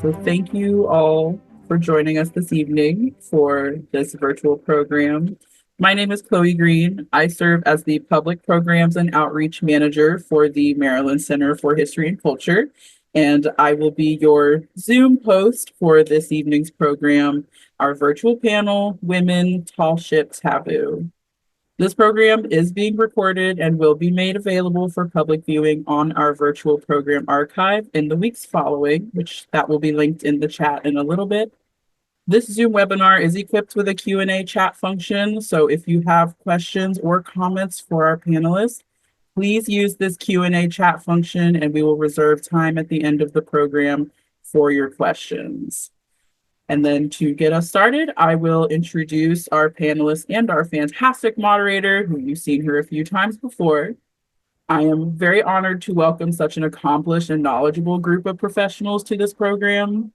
So thank you all for joining us this evening for this virtual program. My name is Chloe Green. I serve as the Public Programs and Outreach Manager for the Maryland Center for History and Culture, and I will be your Zoom host for this evening's program, our virtual panel, Women, Tall Ship, Taboo. This program is being recorded and will be made available for public viewing on our virtual program archive in the weeks following, which that will be linked in the chat in a little bit. This Zoom webinar is equipped with a Q&A chat function, so if you have questions or comments for our panelists, please use this Q&A chat function and we will reserve time at the end of the program for your questions. And then to get us started, I will introduce our panelists and our fantastic moderator, who you've seen her a few times before. I am very honored to welcome such an accomplished and knowledgeable group of professionals to this program.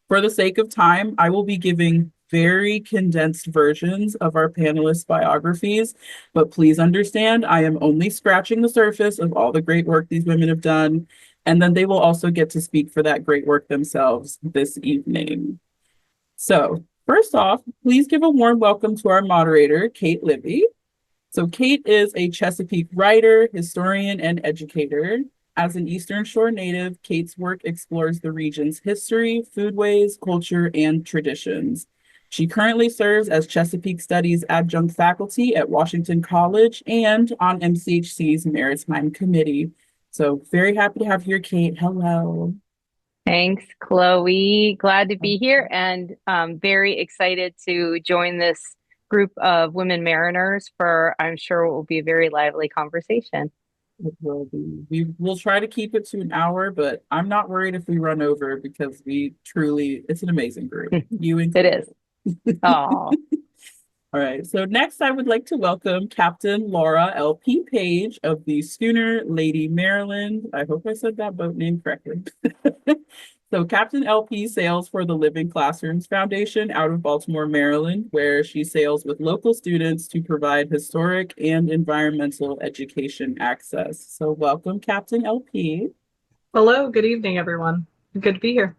For the sake of time, I will be giving very condensed versions of our panelists' biographies, but please understand I am only scratching the surface of all the great work these women have done, and then they will also get to speak for that great work themselves this evening. So first off, please give a warm welcome to our moderator, Kate Libby. So Kate is a Chesapeake writer, historian, and educator. As an Eastern Shore native, Kate's work explores the region's history, foodways, culture, and traditions. She currently serves as Chesapeake Studies adjunct faculty at Washington College and on MCHC's Maritime Committee. So very happy to have you here, Kate. Hello. Thanks, Chloe. Glad to be here and very excited to join this group of women mariners for, I'm sure, what will be a very lively conversation. It will be. We will try to keep it to an hour, but I'm not worried if we run over because it's an amazing group. You It included. is. Oh, All right. So next, I would like to welcome Captain Laura L.P. Page of the schooner Lady Maryland. I hope I said that boat name correctly. So Captain LP sails for the Living Classrooms Foundation out of Baltimore, Maryland, where she sails with local students to provide historic and environmental education access. So welcome, Captain LP. Hello, good evening, everyone. Good to be here.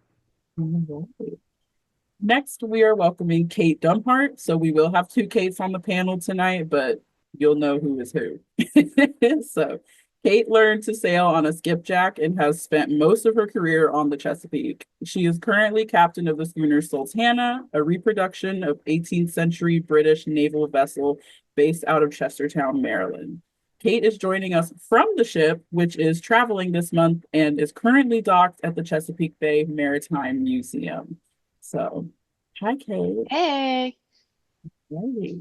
Next, we are welcoming Kate Dumhart. So we will have two Kates on the panel tonight, but you'll know who is who. So Kate learned to sail on a skipjack and has spent most of her career on the Chesapeake. She is currently captain of the schooner Sultana, a reproduction of 18th century British naval vessel based out of Chestertown, Maryland. Kate is joining us from the ship, which is traveling this month and is currently docked at the Chesapeake Bay Maritime Museum. So, hi, Kate. Hey. Hey.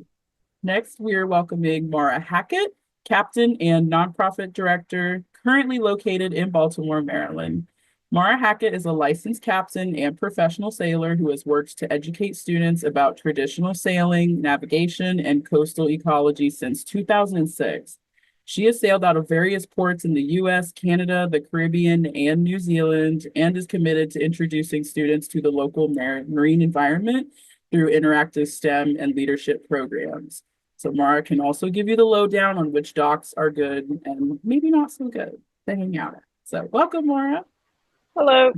Next, we are welcoming Mara Hackett, captain and nonprofit director, currently located in Baltimore, Maryland. Mara Hackett is a licensed captain and professional sailor who has worked to educate students about traditional sailing, navigation, and coastal ecology since 2006. She has sailed out of various ports in the US, Canada, the Caribbean, and New Zealand, and is committed to introducing students to the local marine environment through interactive STEM and leadership programs. So Mara can also give you the lowdown on which docks are good and maybe not so good to hang out at. So welcome, Mara. Hello.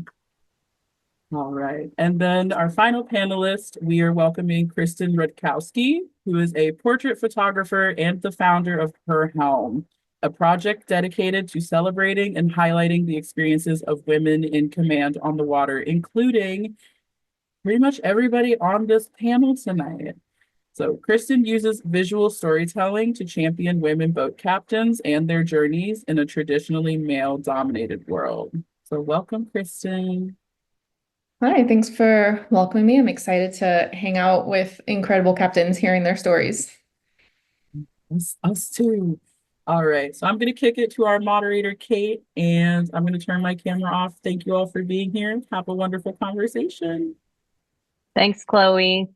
All right. And then our final panelist, we are welcoming Kristen Rutkowski, who is a portrait photographer and the founder of Her Helm, a project dedicated to celebrating and highlighting the experiences of women in command on the water, including pretty much everybody on this panel tonight. So Kristen uses visual storytelling to champion women boat captains and their journeys in a traditionally male-dominated world. So welcome, Kristen. Hi, thanks for welcoming me. I'm excited to hang out with incredible captains, hearing their stories. Us too. All right, so I'm going to kick it to our moderator, Kate, and I'm going to turn my camera off. Thank you all for being here. Have a wonderful conversation. thanks, Chloe.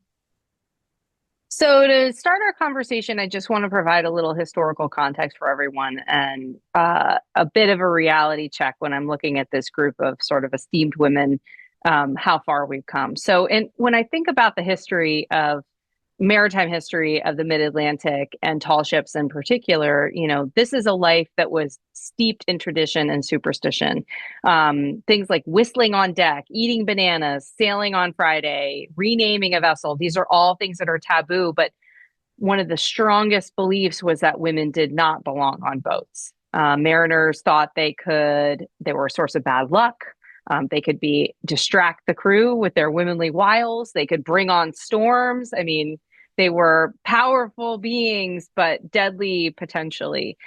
So to start our conversation, I just want to provide a little historical context for everyone and a bit of a reality check when I'm looking at this group of sort of esteemed women, how far we've come. So when I think about the history of maritime history of the mid-Atlantic and tall ships in particular, this is a life that was steeped in tradition and superstition. Things like whistling on deck, eating bananas, sailing on Friday, renaming a vessel. These are all things that are taboo, but one of the strongest beliefs was that women did not belong on boats. Mariners thought they were a source of bad luck. They could distract the crew with their womanly wiles. They could bring on storms. I mean, they were powerful beings, but deadly potentially.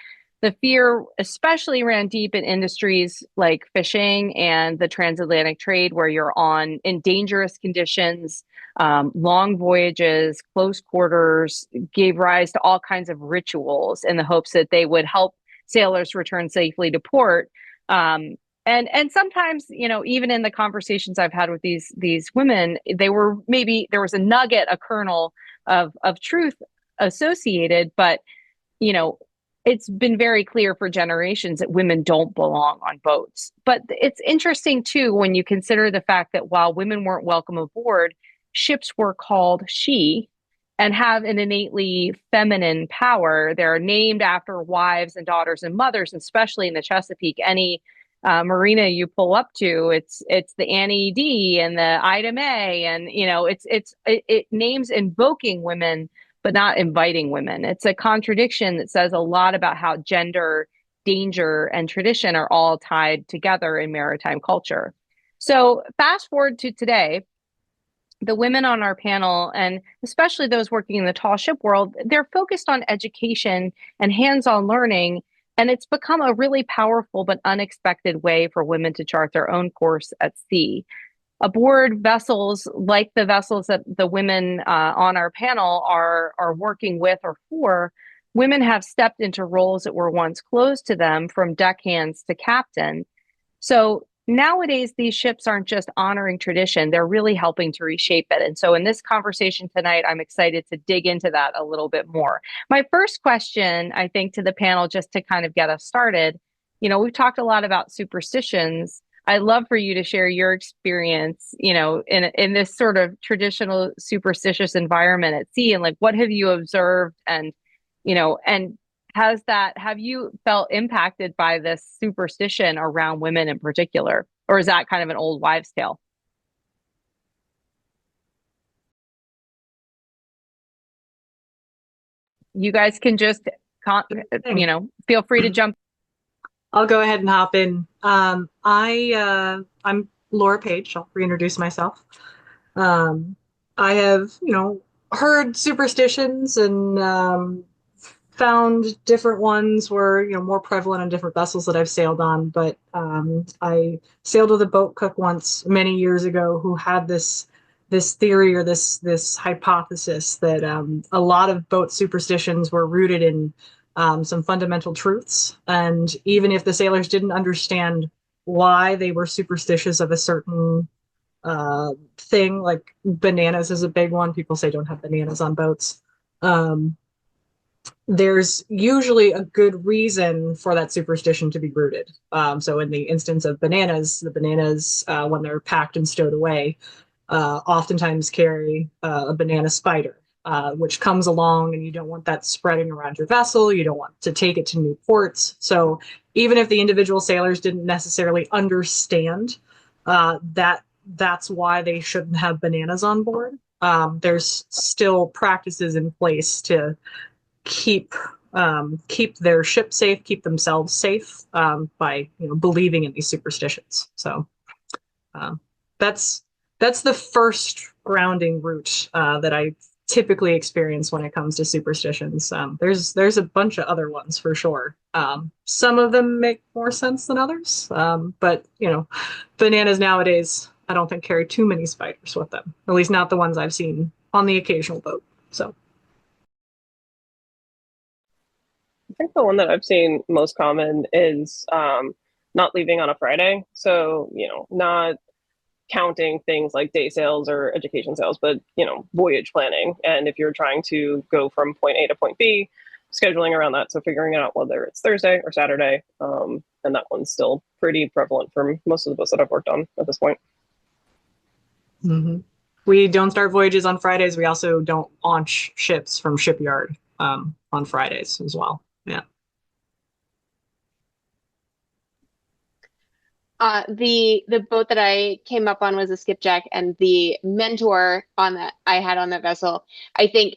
The fear especially ran deep in industries like fishing and the transatlantic trade, where you're in dangerous conditions, long voyages, close quarters, gave rise to all kinds of rituals in the hopes that they would help sailors return safely to port. And sometimes, even in the conversations I've had with these women, there was a nugget, a kernel of truth associated, but it's been very clear for generations that women don't belong on boats. But it's interesting too when you consider the fact that while women weren't welcome aboard, ships were called she and have an innately feminine power. They're named after wives and daughters and mothers, especially in the Chesapeake. Any marina you pull up to, it's the Annie D and the Ida May, and it names invoking women but not inviting women. It's a contradiction that says a lot about how gender, danger, and tradition are all tied together in maritime culture. So fast forward to today, the women on our panel, and especially those working in the tall ship world, they're focused on education and hands-on learning, and it's become a really powerful but unexpected way for women to chart their own course at sea. Aboard vessels like the vessels that the women on our panel are working with or for, women have stepped into roles that were once closed to them, from deckhands to captain. So nowadays, these ships aren't just honoring tradition, they're really helping to reshape it. And so in this conversation tonight, I'm excited to dig into that a little bit more. My first question, I think, to the panel, just to kind of get us started, we've talked a lot about superstitions. I'd love for you to share your experience, in this sort of traditional superstitious environment at sea, and like, what have you observed, and have you felt impacted by this superstition around women in particular, or is that kind of an old wives' tale? You guys can just, feel free to jump. I'll go ahead and hop in. I'm Laura Page. I'll reintroduce myself. I have, heard superstitions and found different ones were, more prevalent on different vessels that I've sailed on. But I sailed with a boat cook once many years ago who had this theory, or this hypothesis that a lot of boat superstitions were rooted in some fundamental truths. And even if the sailors didn't understand why they were superstitious of a certain thing, like bananas is a big one. People say don't have bananas on boats. There's usually a good reason for that superstition to be rooted. So in the instance of bananas, the bananas, when they're packed and stowed away, oftentimes carry a banana spider. Which comes along, and you don't want that spreading around your vessel. You don't want to take it to new ports. So even if the individual sailors didn't necessarily understand that's why they shouldn't have bananas on board, there's still practices in place to keep their ship safe, keep themselves safe, by believing in these superstitions. So that's the first grounding root that I typically experience when it comes to superstitions. There's a bunch of other ones for sure. Some of them make more sense than others, but bananas nowadays I don't think carry too many spiders with them, at least not the ones I've seen on the occasional boat. So I think the one that I've seen most common is not leaving on a Friday. So, not counting things like day sales or education sales, but voyage planning. And if you're trying to go from point A to point B, scheduling around that. So figuring out whether it's Thursday or Saturday. And that one's still pretty prevalent for most of the boats that I've worked on at this point. mm-hmm. We don't start voyages on Fridays. We also don't launch ships from shipyard on Fridays as well. Yeah. The boat that I came up on was a skipjack, and the mentor on that I had on that vessel, I think,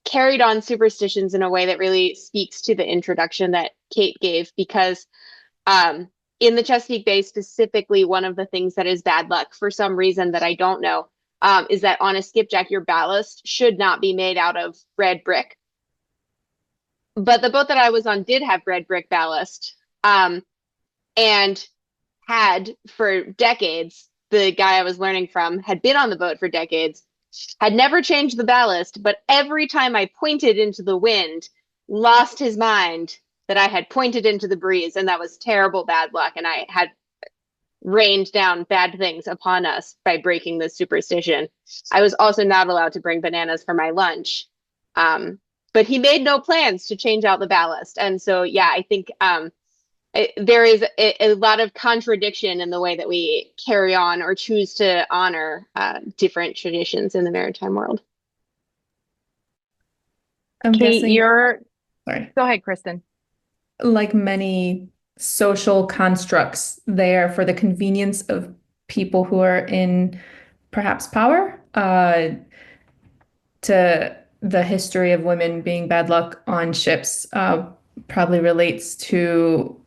carried on superstitions in a way that really speaks to the introduction that Kate gave, because in the Chesapeake Bay specifically, one of the things that is bad luck for some reason that I don't know, is that on a skipjack, your ballast should not be made out of red brick. But the boat that I was on did have red brick ballast, and had for decades. The guy I was learning from had been on the boat for decades, had never changed the ballast, but every time I pointed into the wind, lost his mind that I had pointed into the breeze, and that was terrible bad luck, and I had rained down bad things upon us by breaking this superstition. I was also not allowed to bring bananas for my lunch. But he made no plans to change out the ballast. And so, yeah, I think there is a lot of contradiction in the way that we carry on or choose to honor different traditions in the maritime world. I'm Kate, guessing, go ahead, Kristen. like many social constructs, they are for the convenience of people who are in perhaps power. To the history of women being bad luck on ships, probably relates to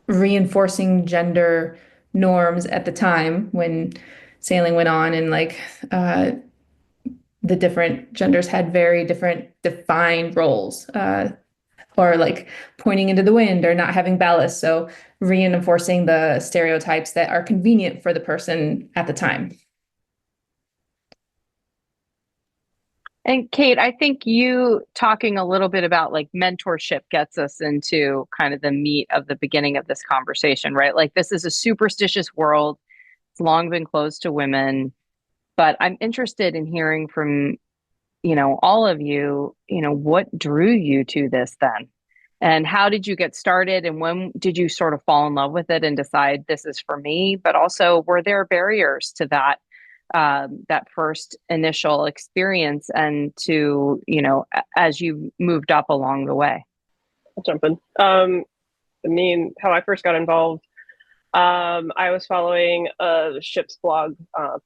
reinforcing gender norms at the time when sailing went on, and like the different genders had very different defined roles, or like pointing into the wind or not having ballast. So reinforcing the stereotypes that are convenient for the person at the time. And Kate, I think you talking a little bit about like mentorship gets us into kind of the meat of the beginning of this conversation, right? Like this is a superstitious world. It's long been closed to women, but I'm interested in hearing from, all of you, what drew you to this then? And how did you get started? And when did you sort of fall in love with it and decide this is for me? But also, were there barriers to that first initial experience and to, as you moved up along the way? I'll jump in. How I first got involved, I was following a ship's blog,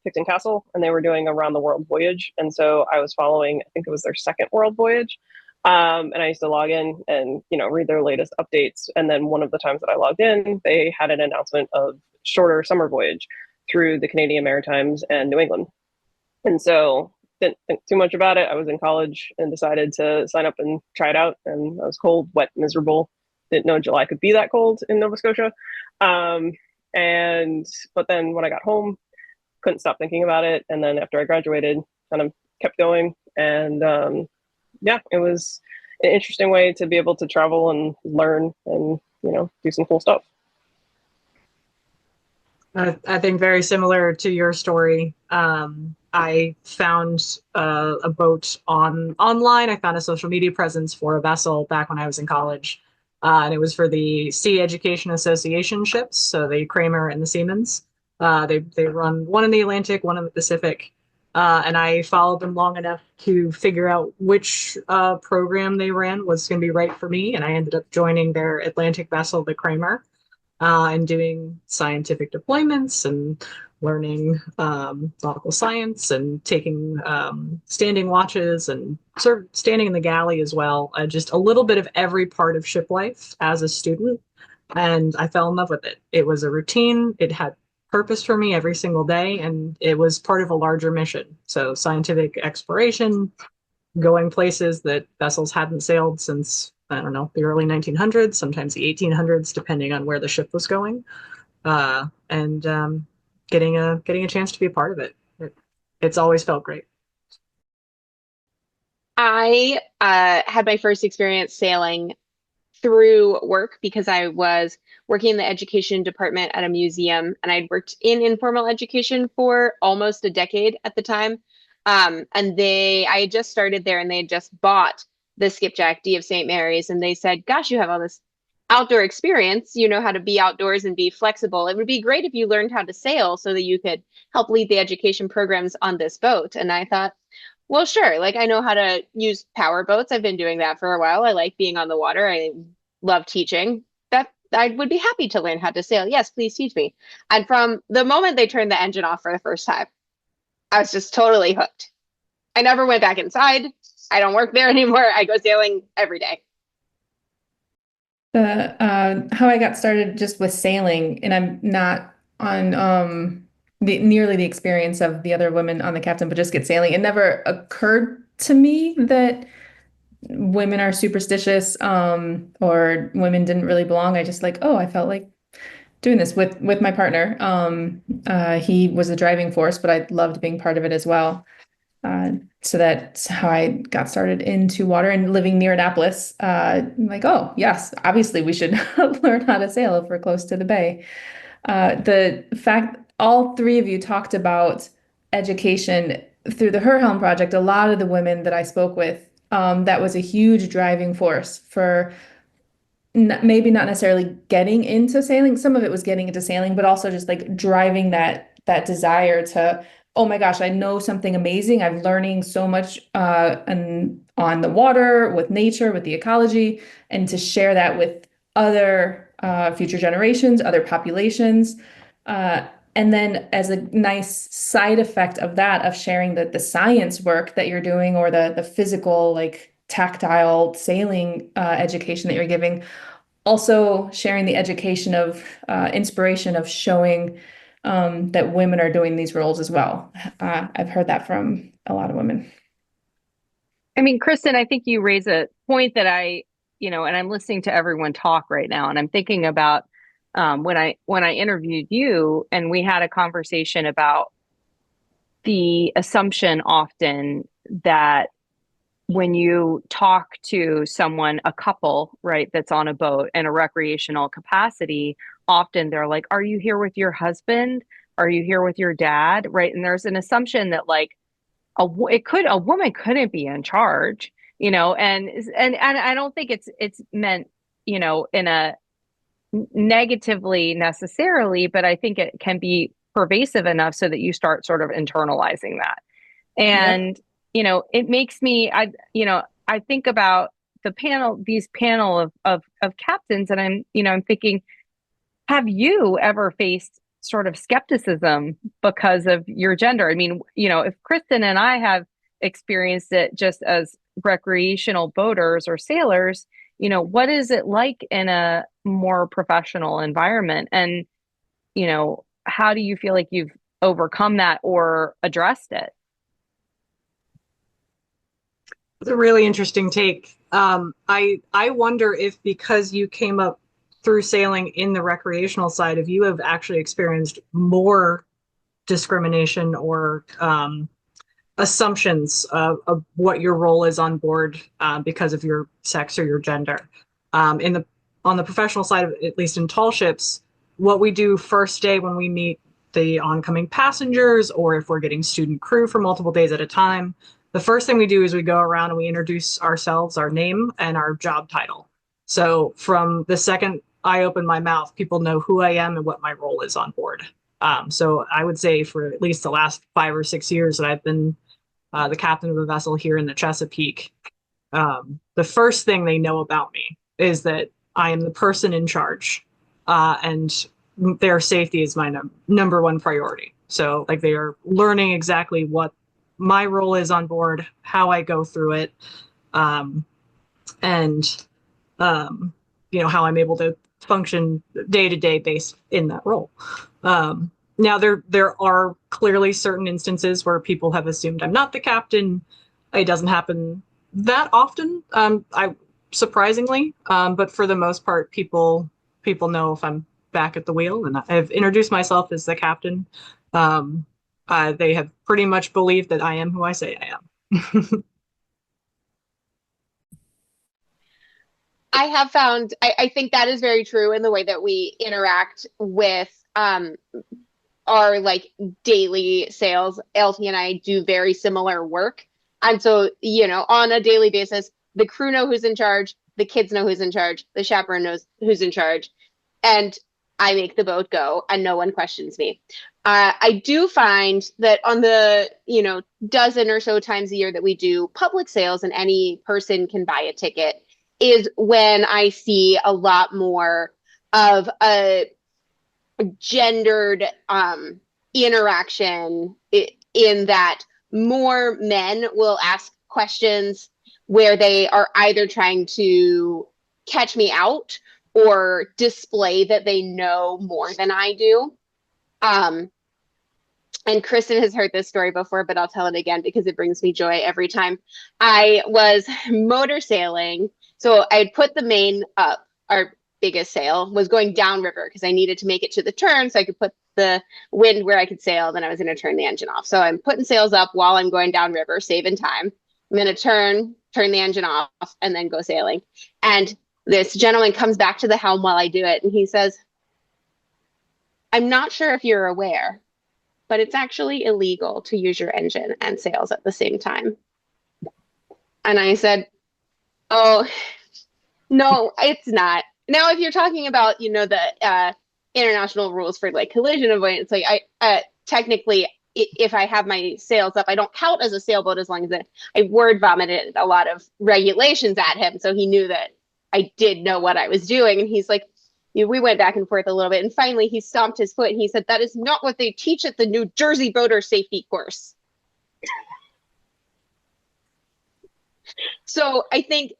Picton Castle, and they were doing a round the world voyage. And so I was following, I think it was their second world voyage. And I used to log in and, read their latest updates. And then one of the times that I logged in, they had an announcement of shorter summer voyage through the Canadian Maritimes and New England. And so didn't think too much about it. I was in college and decided to sign up and try it out. And I was cold, wet, miserable. Didn't know July could be that cold in Nova Scotia. But then when I got home, couldn't stop thinking about it. And then after I graduated, kind of kept going. And it was an interesting way to be able to travel and learn and, do some cool stuff. I think very similar to your story. I found a boat online. I found a social media presence for a vessel back when I was in college. And it was for the Sea Education Association ships, so the Kramer and the Siemens. They run one in the Atlantic, one in the Pacific. And I followed them long enough to figure out which program they ran was going to be right for me. And I ended up joining their Atlantic vessel, the Kramer, and doing scientific deployments and learning nautical science and taking standing watches and sort of standing in the galley as well. Just a little bit of every part of ship life as a student. And I fell in love with it. It was a routine. It had purpose for me every single day. And it was part of a larger mission. So scientific exploration, going places that vessels hadn't sailed since, I don't know, the early 1900s, sometimes the 1800s, depending on where the ship was going. And getting a chance to be a part of it. It's always felt great. I had my first experience sailing through work because I was working in the education department at a museum, and I'd worked in informal education for almost a decade at the time. And I had just started there, and they had just bought the skipjack D of St. Mary's, and they said, "Gosh, you have all this outdoor experience, you know how to be outdoors and be flexible. It would be great if you learned how to sail so that you could help lead the education programs on this boat. And I thought, well, sure. Like I know how to use power boats. I've been doing that for a while. I like being on the water. I love teaching. That I would be happy to learn how to sail. Yes, please teach me. And from the moment they turned the engine off for the first time, I was just totally hooked. I never went back inside. I don't work there anymore. I go sailing every day. The how I got started just with sailing, and I'm not on nearly the experience of the other women on the captain, but just get sailing. It never occurred to me that women are superstitious, or women didn't really belong. I just like, oh, I felt like doing this with my partner. He was the driving force, but I loved being part of it as well. So that's how I got started into water and living near Annapolis. Like, oh, yes, obviously we should learn how to sail if we're close to the bay. The fact all three of you talked about education through the Her Helm Project, a lot of the women that I spoke with, that was a huge driving force for maybe not necessarily getting into sailing. Some of it was getting into sailing, but also just like driving that desire to, oh my gosh, I know something amazing. I'm learning so much and on the water, with nature, with the ecology, and to share that with other future generations, other populations. And then as a nice side effect of that, of sharing the science work that you're doing, or the physical, like tactile sailing education that you're giving, also sharing the education of inspiration of showing that women are doing these roles as well. I've heard that from a lot of women. I mean, Kristen, I think you raise a point that and I'm listening to everyone talk right now, and I'm thinking about when I interviewed you, and we had a conversation about the assumption often that when you talk to someone, a couple, right, that's on a boat in a recreational capacity, often they're like, "Are you here with your husband? Are you here with your dad?" Right? And there's an assumption that like a woman couldn't be in charge, and I don't think it's meant, in a negatively necessarily, but I think it can be pervasive enough so that you start sort of internalizing that. And, it makes me, I think about these panel of captains, and I'm thinking, have you ever faced sort of skepticism because of your gender? I mean, if Kristen and I have experienced it just as recreational boaters or sailors, what is it like in a more professional environment? And, how do you feel like you've overcome that or addressed it? It's a really interesting take. I wonder if, because you came up through sailing in the recreational side, if you have actually experienced more discrimination or assumptions of what your role is on board because of your sex or your gender. On the professional side, at least in tall ships, what we do first day when we meet the oncoming passengers, or if we're getting student crew for multiple days at a time, the first thing we do is we go around and we introduce ourselves, our name, and our job title. So from the second I open my mouth, people know who I am and what my role is on board. So I would say for at least the last 5 or 6 years that I've been the captain of a vessel here in the Chesapeake, the first thing they know about me is that I am the person in charge, and their safety is my number one priority. So like they are learning exactly what my role is on board, how I go through it, and how I'm able to function day to day based in that role. Now there are clearly certain instances where people have assumed I'm not the captain. It doesn't happen that often, surprisingly, but for the most part, people know if I'm back at the wheel, and I've introduced myself as the captain. They have pretty much believed that I am who I say I am. I have found, I think that is very true in the way that we interact with our like daily sales. LT and I do very similar work. And so, on a daily basis, the crew know who's in charge. the kids know who's in charge, the chaperone knows who's in charge, and I make the boat go and no one questions me. I do find that on the, dozen or so times a year that we do public sales and any person can buy a ticket is when I see a lot more of a gendered interaction in that more men will ask questions where they are either trying to catch me out or display that they know more than I do. And Kristen has heard this story before, but I'll tell it again because it brings me joy every time. I was motor sailing. So I'd put the main up. Our biggest sail was going downriver because I needed to make it to the turn so I could put the wind where I could sail. Then I was going to turn the engine off. So I'm putting sails up while I'm going downriver, saving time. I'm going to turn the engine off, and then go sailing. And this gentleman comes back to the helm while I do it. And he says, I'm not sure if you're aware, but it's actually illegal to use your engine and sails at the same time. And I said, oh, no, it's not. Now, if you're talking about, the international rules for like collision avoidance, like I technically, if I have my sails up, I don't count as a sailboat as long as I word vomited a lot of regulations at him. So he knew that I did know what I was doing. And he's like, we went back and forth a little bit. And finally he stomped his foot and he said, that is not what they teach at the New Jersey boater safety course. So I think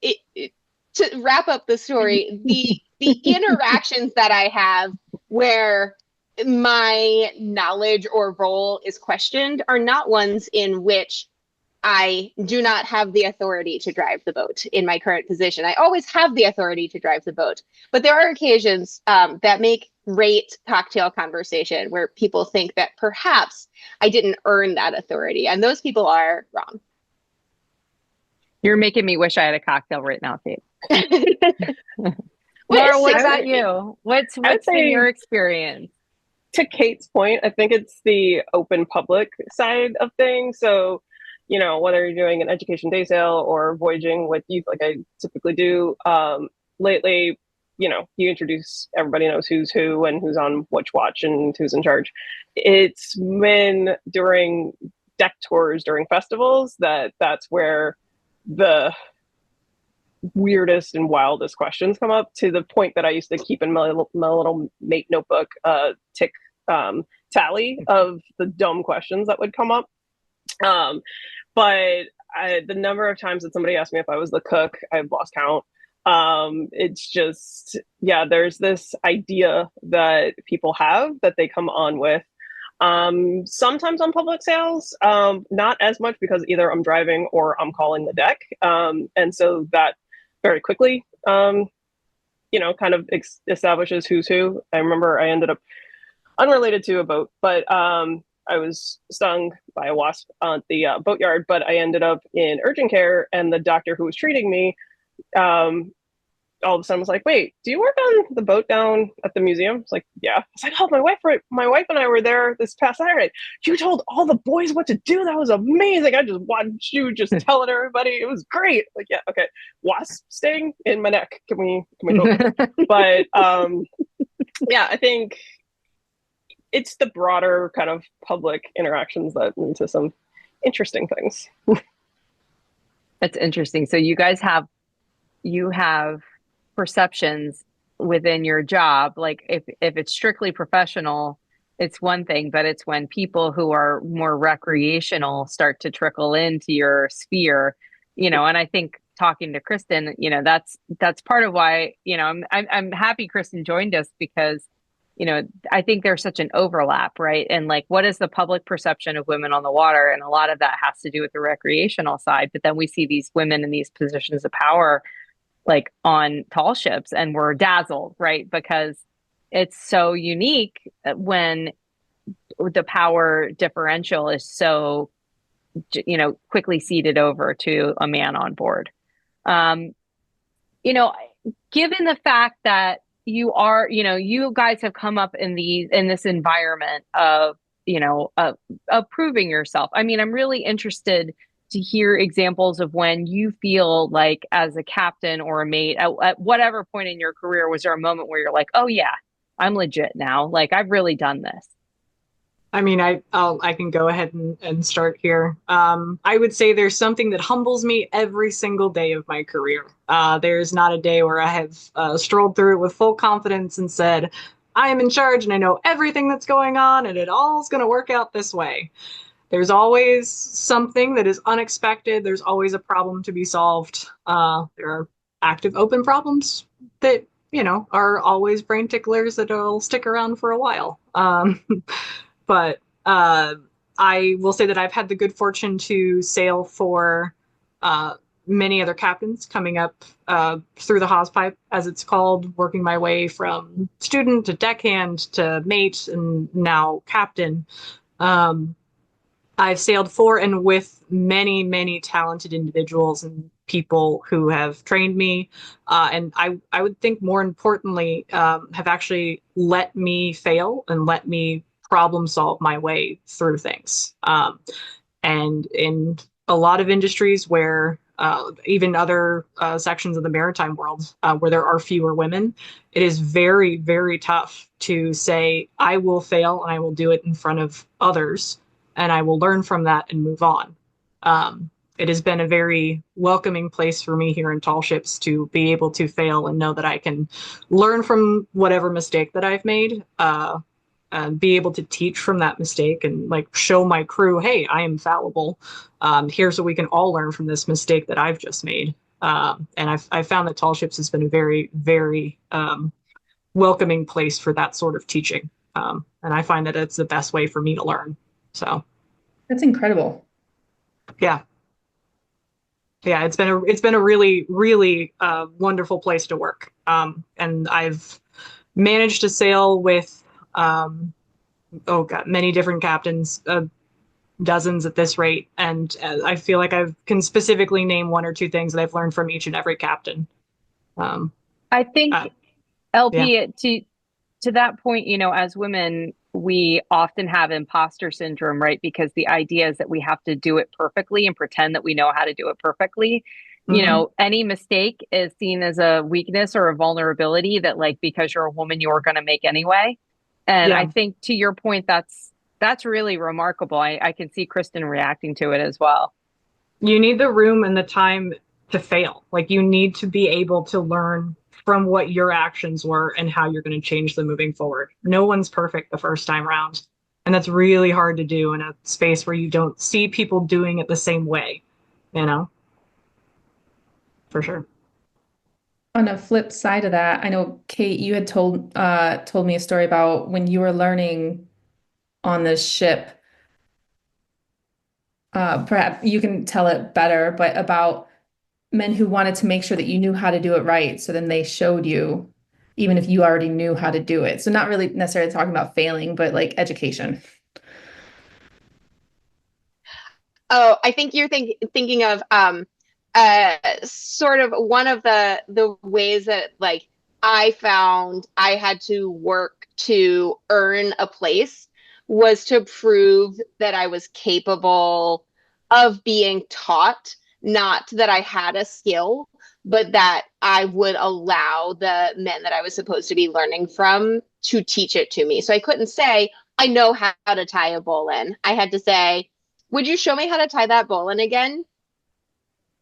to wrap up the story, the interactions that I have where my knowledge or role is questioned are not ones in which I do not have the authority to drive the boat in my current position. I always have the authority to drive the boat, but there are occasions that make great cocktail conversation where people think that perhaps I didn't earn that authority, and those people are wrong. You're making me wish I had a cocktail right now, Kate. Wait, Laura, what six- about you? What's I'd been say- your experience? To Kate's point, I think it's the open public side of things. So, whether you're doing an education day sale or voyaging with youth, like I typically do, lately, you introduce, everybody knows who's who and who's on which watch and who's in charge. It's when during deck tours, during festivals, that's where the weirdest and wildest questions come up, to the point that I used to keep in my little mate notebook tick tally of the dumb questions that would come up. But the number of times that somebody asked me if I was the cook, I've lost count. It's just, there's this idea that people have that they come on with. Sometimes on public sales, not as much, because either I'm driving or I'm calling the deck. And so that very quickly, kind of establishes who's who. I remember I ended up, unrelated to a boat, but I was stung by a wasp at the boatyard, but I ended up in urgent care, and the doctor who was treating me, all of a sudden was like, wait, do you work on the boat down at the museum? It's like, yeah. It's like, oh, my wife and I were there this past Saturday. You told all the boys what to do. That was amazing. I just watched you just telling everybody. It was great. Like, yeah, okay. Wasp sting in my neck. Can we talk? But I think it's the broader kind of public interactions that lead to some interesting things. That's interesting. So you guys have perceptions within your job. Like if it's strictly professional, it's one thing, but it's when people who are more recreational start to trickle into your sphere, and I think talking to Kristen, that's part of why, I'm happy Kristen joined us, because I think there's such an overlap, right? And like, what is the public perception of women on the water? And a lot of that has to do with the recreational side. But then we see these women in these positions of power, like on tall ships, and we're dazzled, right? Because it's so unique when the power differential is so, quickly ceded over to a man on board. Given the fact that you guys have come up in this environment of, of proving yourself. I mean, I'm really interested to hear examples of when you feel like, as a captain or a mate, at whatever point in your career, was there a moment where you're like, oh yeah, I'm legit now. Like, I've really done this. I mean, I can go ahead and start here. I would say there's something that humbles me every single day of my career. There's not a day where I have strolled through it with full confidence and said, I am in charge and I know everything that's going on and it all's going to work out this way. There's always something that is unexpected. There's always a problem to be solved. There are active open problems that, are always brain ticklers that will stick around for a while. But I will say that I've had the good fortune to sail for many other captains coming up through the hawsepipe, as it's called, working my way from student to deckhand to mate and now captain. I've sailed for and with many, many talented individuals and people who have trained me. And I would think more importantly, have actually let me fail and let me problem solve my way through things. And in a lot of industries where even other sections of the maritime world where there are fewer women, it is very, very tough to say, I will fail and I will do it in front of others and I will learn from that and move on. It has been a very welcoming place for me here in Tall Ships to be able to fail and know that I can learn from whatever mistake that I've made, and be able to teach from that mistake and like show my crew, hey, I am fallible. Here's what we can all learn from this mistake that I've just made. And I've found that Tall Ships has been a very, very welcoming place for that sort of teaching. And I find that it's the best way for me to learn. So That's incredible. yeah, it's been a really, really wonderful place to work. And I've managed to sail with many different captains, dozens at this rate, and I feel like I can specifically name one or two things that I've learned from each and every captain. I think LP, yeah. to that point, as women, we often have imposter syndrome, right? Because the idea is that we have to do it perfectly and pretend that we know how to do it perfectly. Any mistake is seen as a weakness or a vulnerability that, like, because you're a woman, you're going to make anyway. And I think, to your point, that's really remarkable. I can see Kristen reacting to it as well. You need the room and the time to fail. Like, you need to be able to learn from what your actions were and how you're going to change them moving forward. No one's perfect the first time around. And that's really hard to do in a space where you don't see people doing it the same way, For sure. On a flip side of that, I know, Kate, you had told me a story about when you were learning on this ship. Perhaps you can tell it better, but about men who wanted to make sure that you knew how to do it right. So then they showed you, even if you already knew how to do it. So not really necessarily talking about failing, but like education. Oh, I think you're thinking of sort of one of the ways that, like, I found I had to work to earn a place was to prove that I was capable of being taught, not that I had a skill, but that I would allow the men that I was supposed to be learning from to teach it to me. So I couldn't say, I know how to tie a bowline. I had to say, would you show me how to tie that bowline again?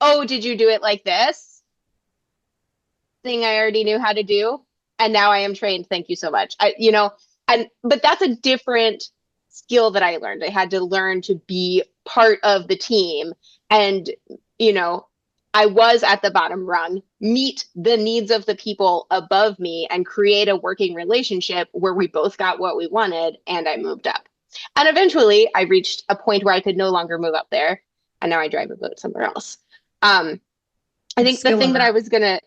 Oh, did you do it like this? Thing I already knew how to do, and now I am trained. Thank you so much. But that's a different skill that I learned. I had to learn to be part of the team, and I was at the bottom rung, meet the needs of the people above me, and create a working relationship where we both got what we wanted, and I moved up. And eventually, I reached a point where I could no longer move up there, and now I drive a boat somewhere else. I think the thing that I was gonna,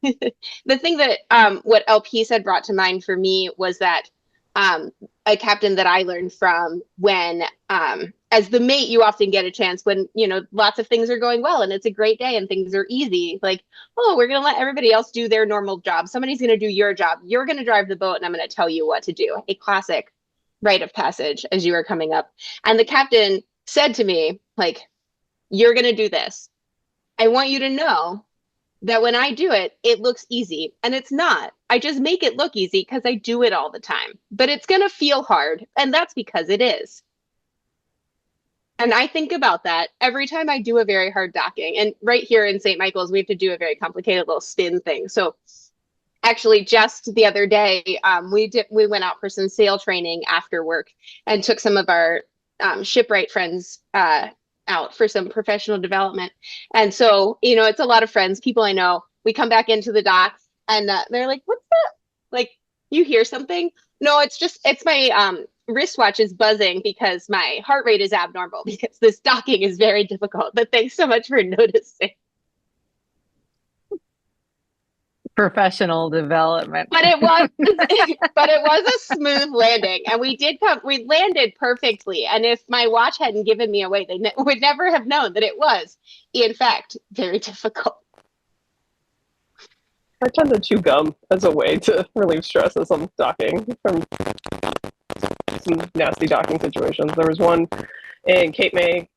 the thing that what LP said brought to mind for me was that a captain that I learned from when, as the mate, you often get a chance when lots of things are going well and it's a great day and things are easy. Like, oh, we're gonna let everybody else do their normal job. Somebody's gonna do your job. You're gonna drive the boat, and I'm gonna tell you what to do. A classic rite of passage as you were coming up. And the captain said to me, like, you're going to do this. I want you to know that when I do it, it looks easy. And it's not. I just make it look easy because I do it all the time. But it's going to feel hard. And that's because it is. And I think about that every time I do a very hard docking. And right here in St. Michael's, we have to do a very complicated little spin thing. So actually, just the other day, we went out for some sail training after work and took some of our shipwright friends out for some professional development. And so, it's a lot of friends, people I know. We come back into the dock and they're like, "What's that?" Like, you hear something? No, it's my wristwatch is buzzing because my heart rate is abnormal because this docking is very difficult. But thanks so much for noticing. Professional development. But it was a smooth landing, and we landed perfectly. And if my watch hadn't given me away, they would never have known that it was, in fact, very difficult. I tend to chew gum as a way to relieve stress as I'm docking from some nasty docking situations. There was one in Cape May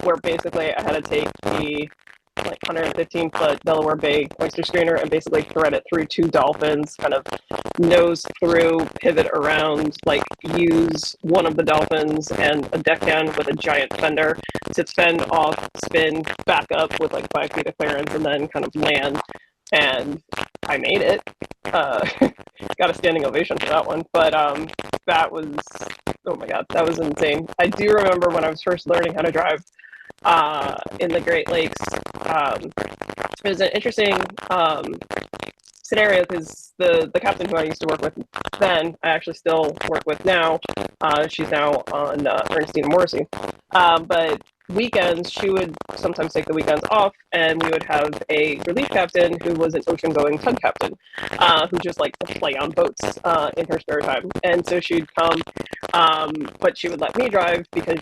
where basically I had to take the 115-foot Delaware Bay oyster schooner and basically thread it through two dolphins, kind of nose through, pivot around, use one of the dolphins and a deckhand with a giant fender to fend off, spin, back up with 5 feet of clearance, and then kind of land. And I made it. Got a standing ovation for that one. But that was, oh my God, that was insane. I do remember when I was first learning how to drive in the Great Lakes. It was an interesting scenario because the captain who I used to work with then, I actually still work with now. She's now on Ernestine and Morrissey. But weekends, she would sometimes take the weekends off, and we would have a relief captain who was an ocean-going tug captain, who just liked to play on boats in her spare time. And so she'd come, but she would let me drive because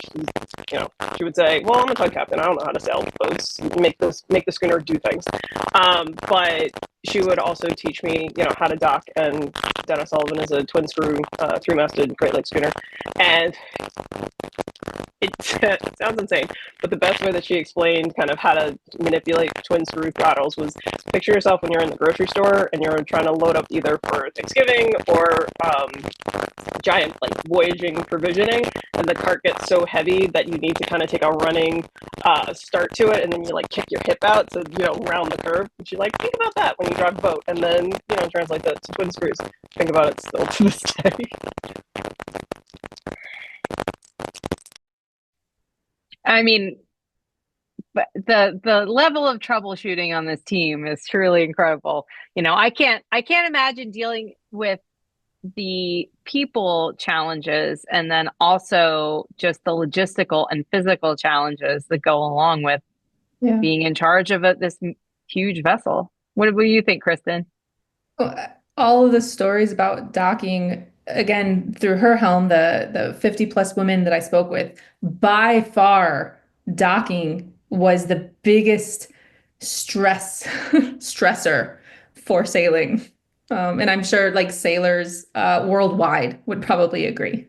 she would say, "Well, I'm a tug captain. I don't know how to sail boats. Make the schooner do things." But she would also teach me, how to dock. And Dennis Sullivan is a twin screw, 3-masted Great Lakes schooner, and it sounds insane, but the best way that she explained kind of how to manipulate twin screw throttles was picture yourself when you're in the grocery store and you're trying to load up either for Thanksgiving or giant voyaging provisioning, and the cart gets so heavy that you need to kind of take a running start to it, and then you kick your hip out to round the curve. And she's like, think about that when you drive a boat, and then translate that to twin screws. Think about it still to this day. I mean, but the level of troubleshooting on this team is truly incredible. I can't imagine dealing with the people challenges and then also just the logistical and physical challenges that go along with being in charge of this huge vessel. What do you think, Kristen? All of the stories about docking, again, through her helm, the 50 plus women that I spoke with, by far, docking was the biggest stressor for sailing. And I'm sure sailors worldwide would probably agree.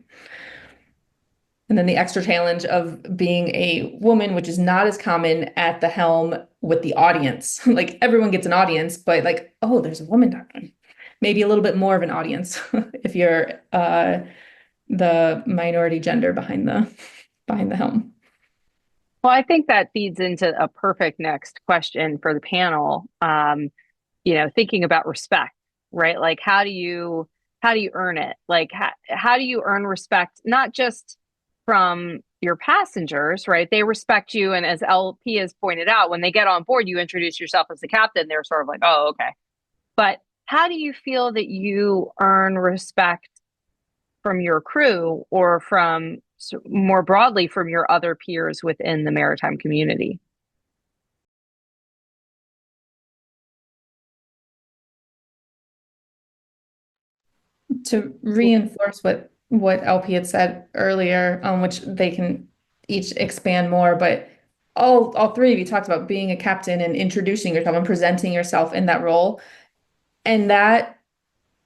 And then the extra challenge of being a woman, which is not as common at the helm with the audience. Everyone gets an audience, but oh, there's a woman docking. Maybe a little bit more of an audience if you're the minority gender behind the helm. Well, I think that feeds into a perfect next question for the panel. Thinking about respect, right? How do you earn it? How do you earn respect, not just from your passengers, right? They respect you. And as LP has pointed out, when they get on board, you introduce yourself as the captain. They're sort of like, oh, okay. But how do you feel that you earn respect from your crew or from more broadly from your other peers within the maritime community? To reinforce what LP had said earlier, which they can each expand more, but all three of you talked about being a captain and introducing yourself and presenting yourself in that role. And that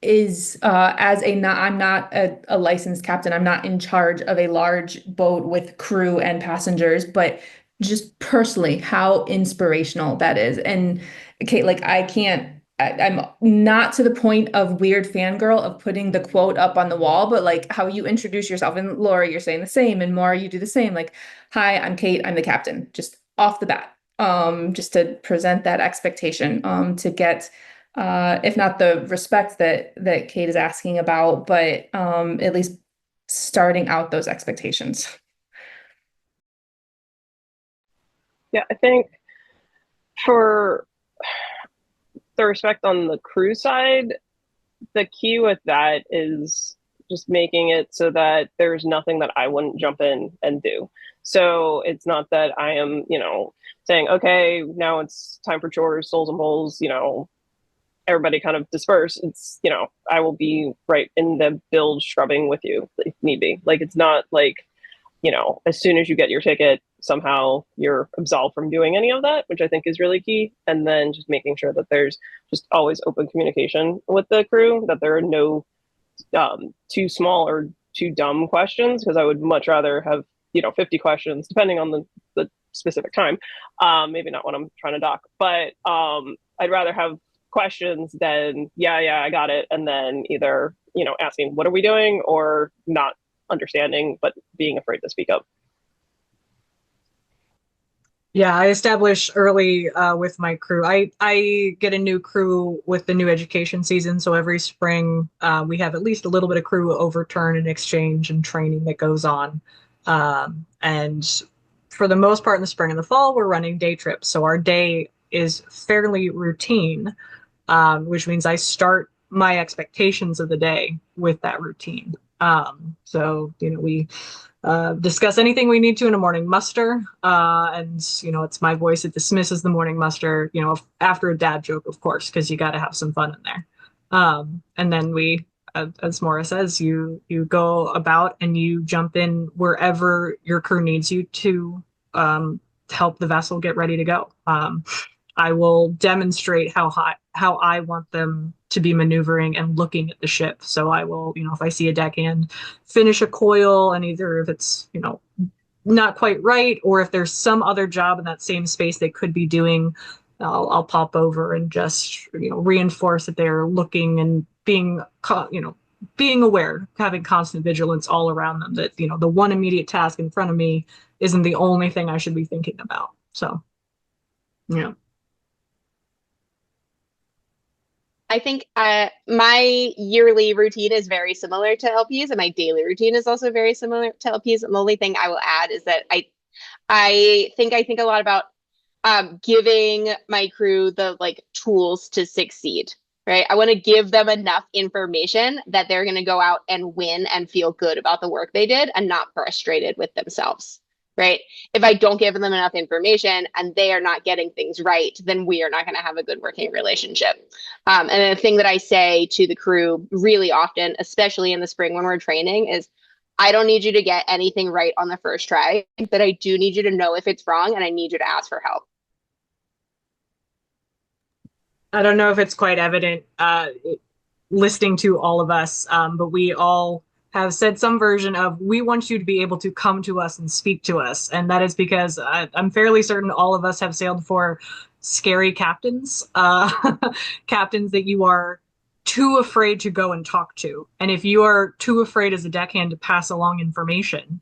is I'm not a licensed captain. I'm not in charge of a large boat with crew and passengers, but just personally how inspirational that is. And okay, like I'm not to the point of weird fangirl of putting the quote up on the wall, but like how you introduce yourself, and Laura, you're saying the same, and Maura, you do the same. Like, hi, I'm Kate, I'm the captain, just off the bat. Just to present that expectation, to get if not the respect that Kate is asking about, but at least starting out those expectations. Yeah, I think for the respect on the crew side, the key with that is just making it so that there's nothing that I wouldn't jump in and do. So it's not that I am, saying, okay, now it's time for chores, souls and bowls, everybody kind of disperse. It's, I will be right in the build scrubbing with you if need be. Like, it's not like, as soon as you get your ticket, somehow you're absolved from doing any of that, which I think is really key. And then just making sure that there's just always open communication with the crew, that there are no too small or too dumb questions, because I would much rather have, 50 questions, depending on the specific time. Maybe not when I'm trying to dock, but I'd rather have questions than, yeah, I got it. And then either, asking, what are we doing, or not understanding, but being afraid to speak up. Yeah, I establish early with my crew. I get a new crew with the new education season, so every spring we have at least a little bit of crew overturn and exchange and training that goes on. And for the most part in the spring and the fall, we're running day trips. So our day is fairly routine, which means I start my expectations of the day with that routine. So, we discuss anything we need to in a morning muster. And, it's my voice that dismisses the morning muster, after a dad joke, of course, because you got to have some fun in there. And then we, as Maura says, you go about and you jump in wherever your crew needs you to help the vessel get ready to go. I will demonstrate how I want them to be maneuvering and looking at the ship. So I will, if I see a deckhand finish a coil, and either if it's, not quite right, or if there's some other job in that same space they could be doing, I'll pop over and just, reinforce that they're looking and being aware, having constant vigilance all around them, that, the one immediate task in front of me isn't the only thing I should be thinking about. So, yeah. I think my yearly routine is very similar to LP's, and my daily routine is also very similar to LP's. And the only thing I will add is that I think a lot about giving my crew the tools to succeed. Right. I want to give them enough information that they're going to go out and win and feel good about the work they did and not frustrated with themselves. Right. If I don't give them enough information and they are not getting things right, then we are not going to have a good working relationship. And the thing that I say to the crew really often, especially in the spring when we're training, is I don't need you to get anything right on the first try, but I do need you to know if it's wrong, and I need you to ask for help. I don't know if it's quite evident listening to all of us, but we all have said some version of, we want you to be able to come to us and speak to us. And that is because I'm fairly certain all of us have sailed for scary captains, captains that you are too afraid to go and talk to. And if you are too afraid as a deckhand to pass along information,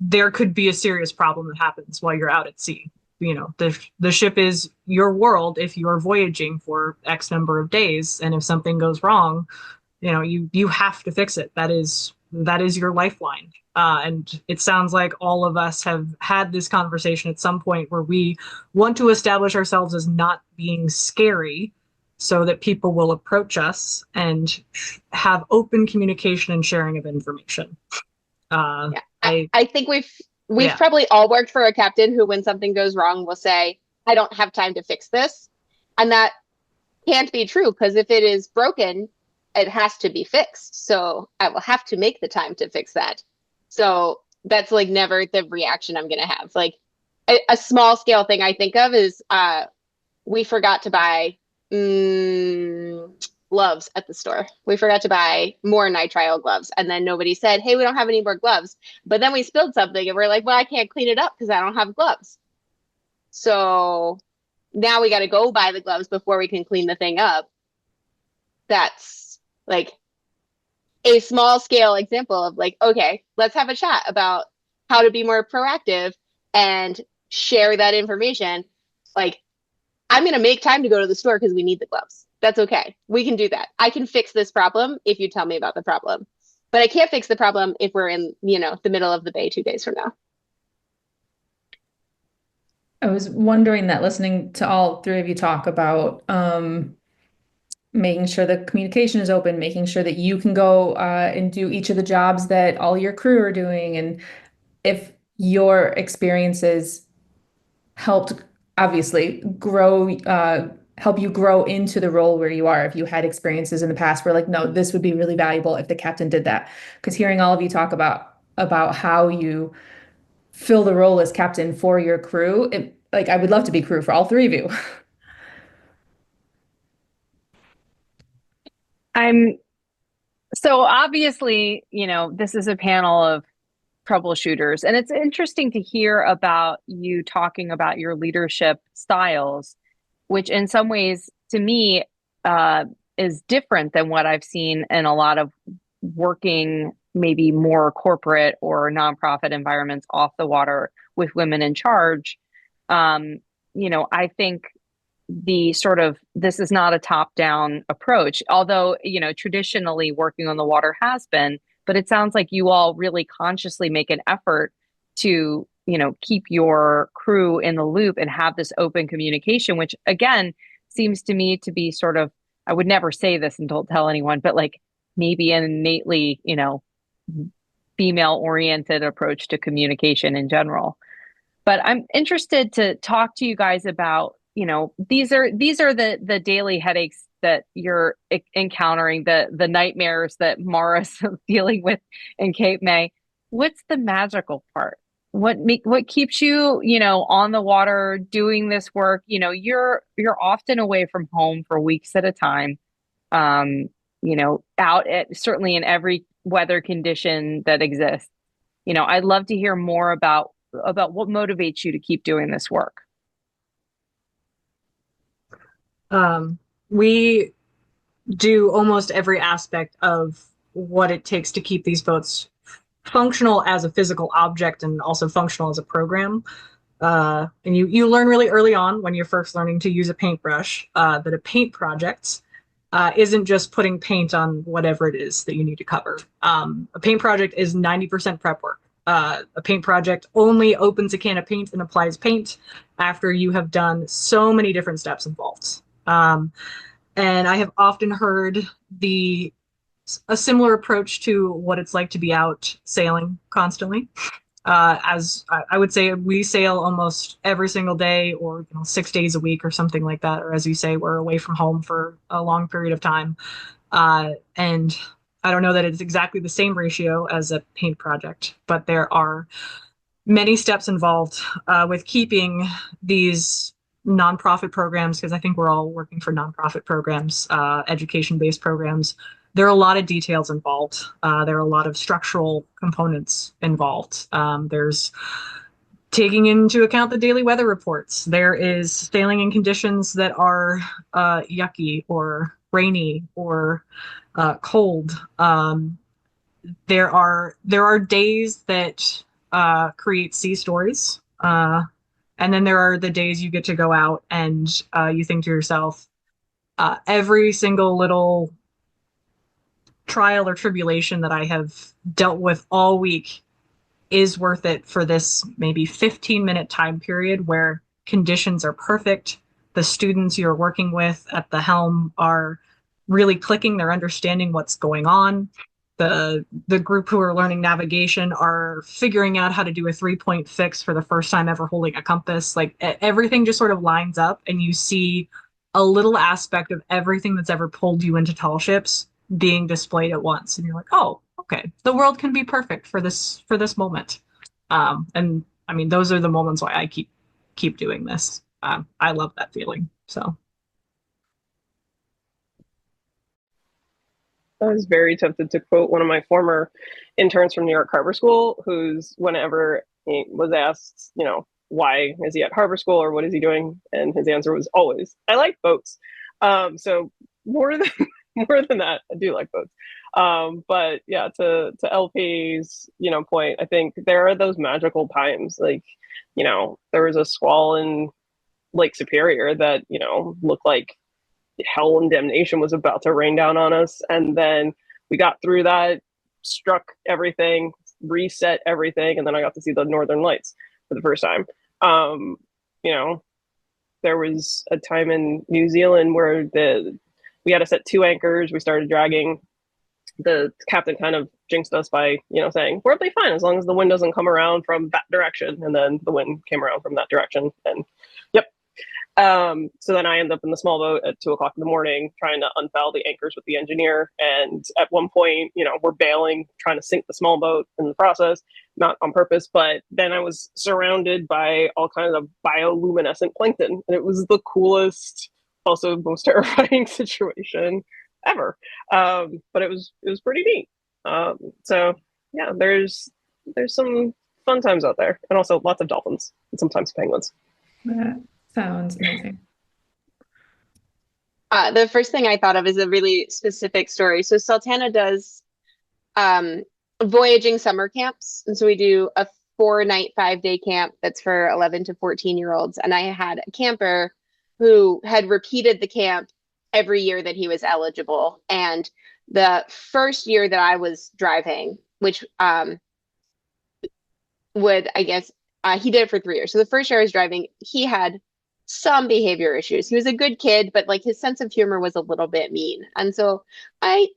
there could be a serious problem that happens while you're out at sea. The ship is your world if you're voyaging for X number of days, and if something goes wrong, you have to fix it. That is your lifeline. And it sounds like all of us have had this conversation at some point where we want to establish ourselves as not being scary, so that people will approach us and have open communication and sharing of information. Yeah. I think we've probably all worked for a captain who, when something goes wrong, will say, I don't have time to fix this. And that can't be true, because if it is broken, it has to be fixed. So I will have to make the time to fix that. So that's never the reaction I'm going to have. A small scale thing I think of is we forgot to buy gloves at the store. We forgot to buy more nitrile gloves. And then nobody said, hey, we don't have any more gloves. But then we spilled something and we're like, well, I can't clean it up because I don't have gloves. So now we got to go buy the gloves before we can clean the thing up. That's like a small scale example of like, okay, let's have a chat about how to be more proactive and share that information. Like, I'm going to make time to go to the store because we need the gloves. That's okay. We can do that. I can fix this problem if you tell me about the problem. But I can't fix the problem if we're in, the middle of the bay 2 days from now. I was wondering that listening to all three of you talk about making sure the communication is open, making sure that you can go and do each of the jobs that all your crew are doing. And if your experiences helped obviously help you grow into the role where you are. If you had experiences in the past where like, no, this would be really valuable if the captain did that. Because hearing all of you talk about how you fill the role as captain for your crew, like I would love to be crew for all three of you. So obviously, this is a panel of troubleshooters, and it's interesting to hear about you talking about your leadership styles, which in some ways to me is different than what I've seen in a lot of working maybe more corporate or nonprofit environments off the water with women in charge. I think this is not a top-down approach, although, traditionally working on the water has been, but it sounds like you all really consciously make an effort to, keep your crew in the loop and have this open communication, which again, seems to me to be sort of, I would never say this and don't tell anyone, but like maybe an innately, female oriented approach to communication in general. But I'm interested to talk to you guys about, these are the daily headaches that you're encountering, the nightmares that Mara's dealing with in Cape May. What's the magical part? What keeps you, on the water doing this work? You're often away from home for weeks at a time. Out at certainly in every weather condition that exists. I'd love to hear more about what motivates you to keep doing this work. We do almost every aspect of what it takes to keep these boats functional as a physical object and also functional as a program. And you learn really early on when you're first learning to use a paintbrush that a paint project isn't just putting paint on whatever it is that you need to cover. A paint project is 90% prep work. A paint project only opens a can of paint and applies paint after you have done so many different steps involved. And I have often heard a similar approach to what it's like to be out sailing constantly. As I would say, we sail almost every single day, or 6 days a week, or something like that. Or as you say, we're away from home for a long period of time. And I don't know that it's exactly the same ratio as a paint project, but there are many steps involved with keeping these nonprofit programs, because I think we're all working for nonprofit programs, education-based programs. There are a lot of details involved. There are a lot of structural components involved. There's taking into account the daily weather reports. There is sailing in conditions that are yucky or rainy or cold. There are days that create sea stories. And then there are the days you get to go out and you think to yourself, every single little trial or tribulation that I have dealt with all week is worth it for this maybe 15-minute time period where conditions are perfect. The students you're working with at the helm are really clicking. They're understanding what's going on. The group who are learning navigation are figuring out how to do a 3-point fix for the first time ever holding a compass. Like everything just sort of lines up, and you see a little aspect of everything that's ever pulled you into tall ships being displayed at once, and you're like, oh, okay, the world can be perfect for this moment. And I mean, those are the moments why I keep doing this. I love that feeling. So I was very tempted to quote one of my former interns from New York Harbor School, who's whenever he was asked, why is he at Harbor School or what is he doing, and his answer was always, "I like boats." So more than more than that, I do like boats. But yeah, to LP's point, I think there are those magical times, like there was a squall in Lake Superior that looked like hell and damnation was about to rain down on us. And then we got through that, struck everything, reset everything, and then I got to see the Northern Lights for the first time. You know, there was a time in New Zealand where we had to set 2 anchors. We started dragging. The captain kind of jinxed us by, saying, "We'll be fine as long as the wind doesn't come around from that direction." And then the wind came around from that direction. And yep. So then I end up in the small boat at 2 o'clock in the morning trying to unfoul the anchors with the engineer. And at one point, we're bailing, trying to sink the small boat in the process, not on purpose. But then I was surrounded by all kinds of bioluminescent plankton. And it was the coolest, also most terrifying situation ever. But it was pretty neat. So yeah, there's some fun times out there, and also lots of dolphins and sometimes penguins. That sounds amazing. The first thing I thought of is a really specific story. So Sultana does voyaging summer camps. And so we do a 4-night, 5-day camp that's for 11 to 14-year-olds. And I had a camper who had repeated the camp every year that he was eligible. And the first year that I was driving, which he did it for 3 years. So the first year I was driving, he had some behavior issues. He was a good kid, but like his sense of humor was a little bit mean. And so I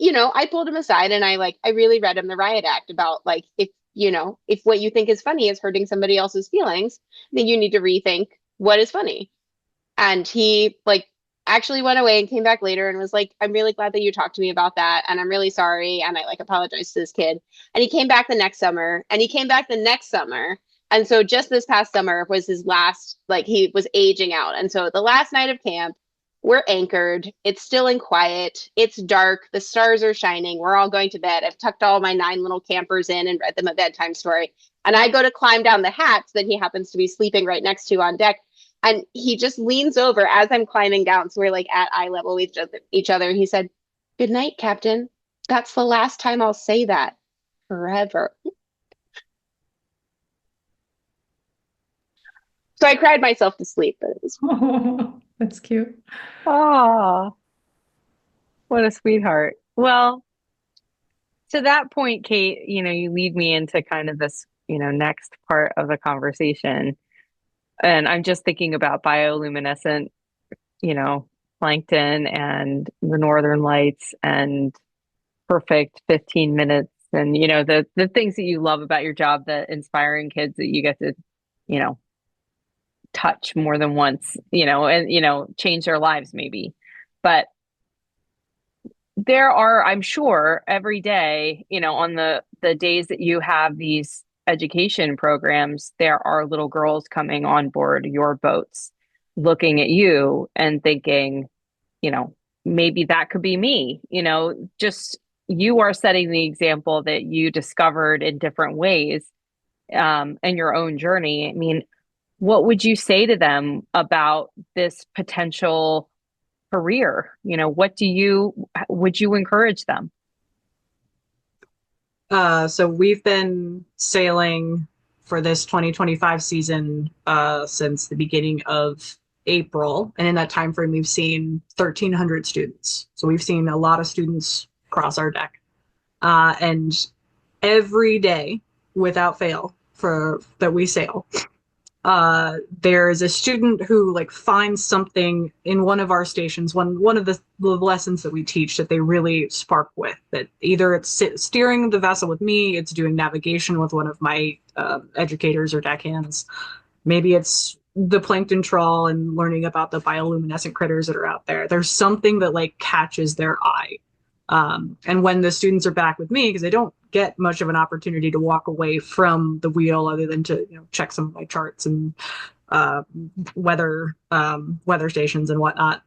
pulled him aside and I really read him the riot act about like, if what you think is funny is hurting somebody else's feelings, then you need to rethink what is funny. And he actually went away and came back later and was like, "I'm really glad that you talked to me about that. And I'm really sorry." And I apologized to this kid. And he came back the next summer and he came back the next summer. And so just this past summer was his last, he was aging out. And so the last night of camp, we're anchored. It's still and quiet. It's dark. The stars are shining. We're all going to bed. I've tucked all my 9 little campers in and read them a bedtime story. And I go to climb down the hatch that he happens to be sleeping right next to on deck. And he just leans over as I'm climbing down. So we're at eye level with each other. And he said, "Good night, Captain. That's the last time I'll say that forever." So I cried myself to sleep, but it was Oh, that's cute. Oh, what a sweetheart. Well, to that point, Kate, you lead me into kind of this, next part of the conversation. And I'm just thinking about bioluminescent, plankton and the northern lights and perfect 15 minutes and, the things that you love about your job, the inspiring kids that you get to, touch more than once, and, change their lives maybe. But there are, I'm sure, every day, on the days that you have these education programs, there are little girls coming on board your boats, looking at you and thinking, maybe that could be me, just you are setting the example that you discovered in different ways in your own journey. I mean, what would you say to them about this potential career? Would you encourage them? So we've been sailing for this 2025 season since the beginning of April. And in that time frame, we've seen 1,300 students. So we've seen a lot of students cross our deck. And every day, without fail, that we sail, there is a student who finds something in one of our stations, one of the lessons that we teach that they really spark with. That either it's steering the vessel with me, it's doing navigation with one of my educators or deckhands. Maybe it's the plankton trawl and learning about the bioluminescent critters that are out there. There's something that catches their eye. And when the students are back with me, because they don't get much of an opportunity to walk away from the wheel other than to check some of my charts and weather stations and whatnot.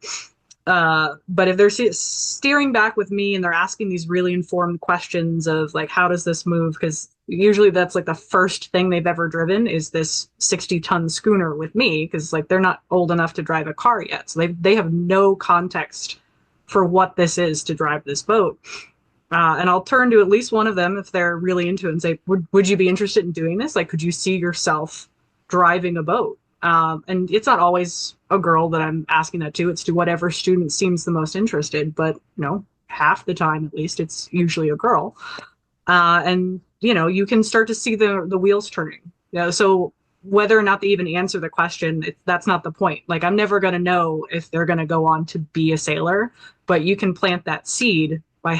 But if they're steering back with me and they're asking these really informed questions of like, how does this move? Because usually that's like the first thing they've ever driven is this 60-ton schooner with me, because like they're not old enough to drive a car yet. So they have no context for what this is to drive this boat. And I'll turn to at least one of them if they're really into it and say, would you be interested in doing this? Like, could you see yourself driving a boat? And it's not always a girl that I'm asking that to. It's to whatever student seems the most interested. But, half the time at least, it's usually a girl. And, you can start to see the wheels turning. So whether or not they even answer the question, that's not the point. Like, I'm never going to know if they're going to go on to be a sailor, but you can plant that seed by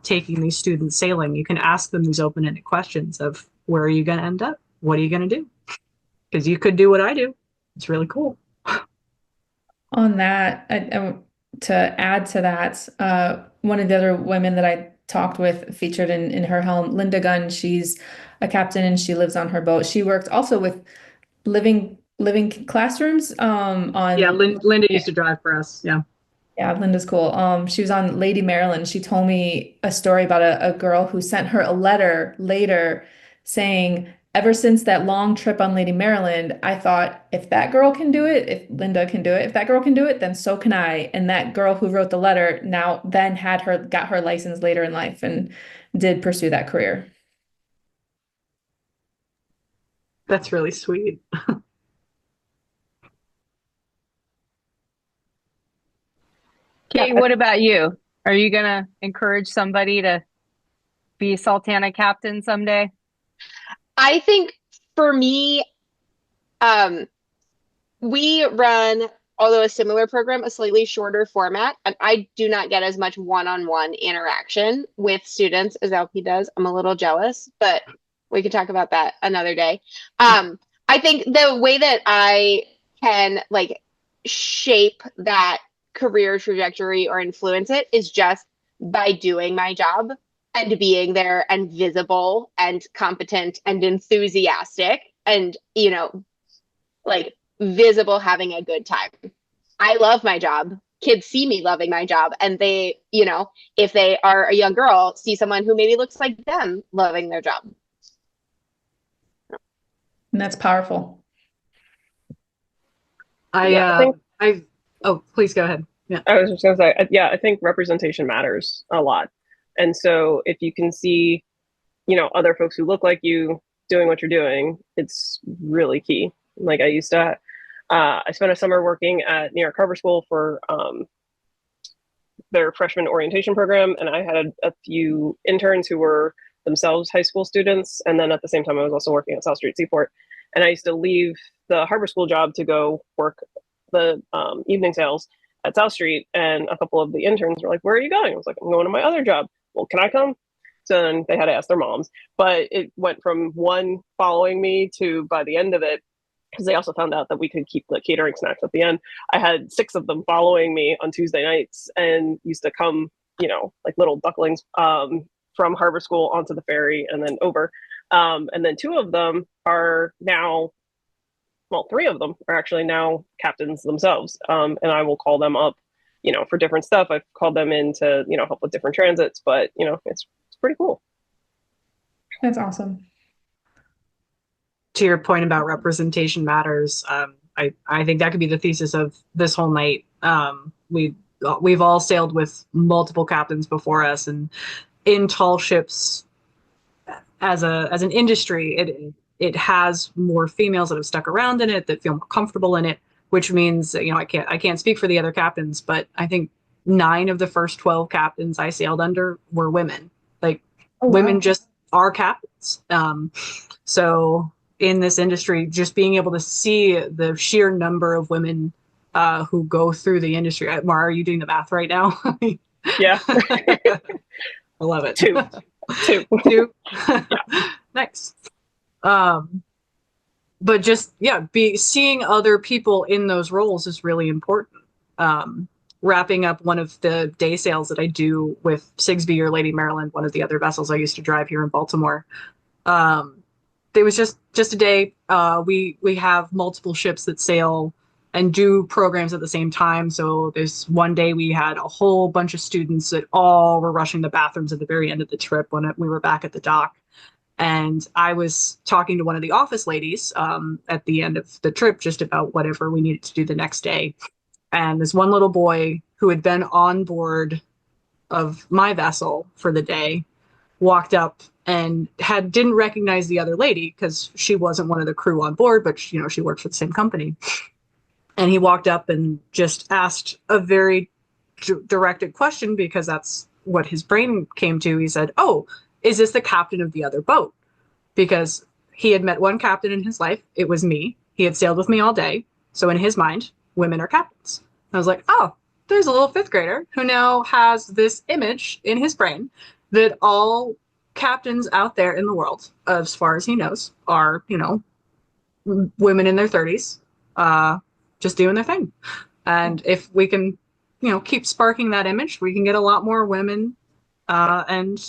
taking these students sailing. You can ask them these open-ended questions of, where are you going to end up? What are you going to do? Because you could do what I do. It's really cool. On that, to add to that, one of the other women that I talked with featured in her helm, Linda Gunn. She's a captain and she lives on her boat. She worked also with living classrooms on Linda used to drive for us. Yeah, Linda's cool. She was on Lady Maryland. She told me a story about a girl who sent her a letter later saying, ever since that long trip on Lady Maryland, I thought, if that girl can do it, if Linda can do it, if that girl can do it, then so can I. And that girl who wrote the letter then got her license later in life and did pursue that career. That's really sweet. Kate, what about you? Are you gonna encourage somebody to be a Sultana captain someday? I think for me, we run, although a similar program, a slightly shorter format, and I do not get as much one-on-one interaction with students as LP does. I'm a little jealous, but we could talk about that another day. I think the way that I can like shape that career trajectory or influence it is just by doing my job and being there and visible and competent and enthusiastic and, like visible, having a good time. I love my job. Kids see me loving my job, and they, if they are a young girl, see someone who maybe looks like them loving their job. And that's powerful. Oh, please go ahead. Yeah. I was just going to say, I think representation matters a lot. And so if you can see, other folks who look like you doing what you're doing, it's really key. Like I spent a summer working at New York Harbor School for their freshman orientation program. And I had a few interns who were themselves high school students. And then at the same time, I was also working at South Street Seaport. And I used to leave the Harbor School job to go work the evening sales at South Street. And a couple of the interns were like, where are you going? I was like, I'm going to my other job. Well, can I come? So then they had to ask their moms. But it went from one following me to, by the end of it, because they also found out that we could keep the catering snacks at the end, I had 6 of them following me on Tuesday nights and used to come, like little ducklings from Harbor School onto the ferry and then over. And then 2 of them are now, 3 of them are actually now captains themselves. And I will call them up, for different stuff. I've called them in to, help with different transits, but, it's pretty cool. That's awesome. To your point about representation matters, I think that could be the thesis of this whole night. We've all sailed with multiple captains before us, and in tall ships, as an industry, it has more females that have stuck around in it, that feel more comfortable in it, which means I can't speak for the other captains, but I think 9 of the first 12 captains I sailed under were women. Like women just are captains. So in this industry, just being able to see the sheer number of women who go through the industry. Mara, are you doing the math right now? Yeah. I love it. 2. 2. Yeah. Nice. But just, seeing other people in those roles is really important. Wrapping up one of the day sails that I do with Sigsbee or Lady Maryland, one of the other vessels I used to drive here in Baltimore. It was just a day. We have multiple ships that sail and do programs at the same time. So there's one day we had a whole bunch of students that all were rushing the bathrooms at the very end of the trip when we were back at the dock. And I was talking to one of the office ladies at the end of the trip just about whatever we needed to do the next day. And this one little boy who had been on board of my vessel for the day walked up and didn't recognize the other lady because she wasn't one of the crew on board, but she worked for the same company. And he walked up and just asked a very directed question because that's what his brain came to. He said, "Oh, is this the captain of the other boat?" Because he had met one captain in his life. It was me. He had sailed with me all day. So in his mind, women are captains. I was like, oh, there's a little fifth grader who now has this image in his brain that all captains out there in the world, as far as he knows, are, women in their 30s, just doing their thing. And if we can, keep sparking that image, we can get a lot more women and,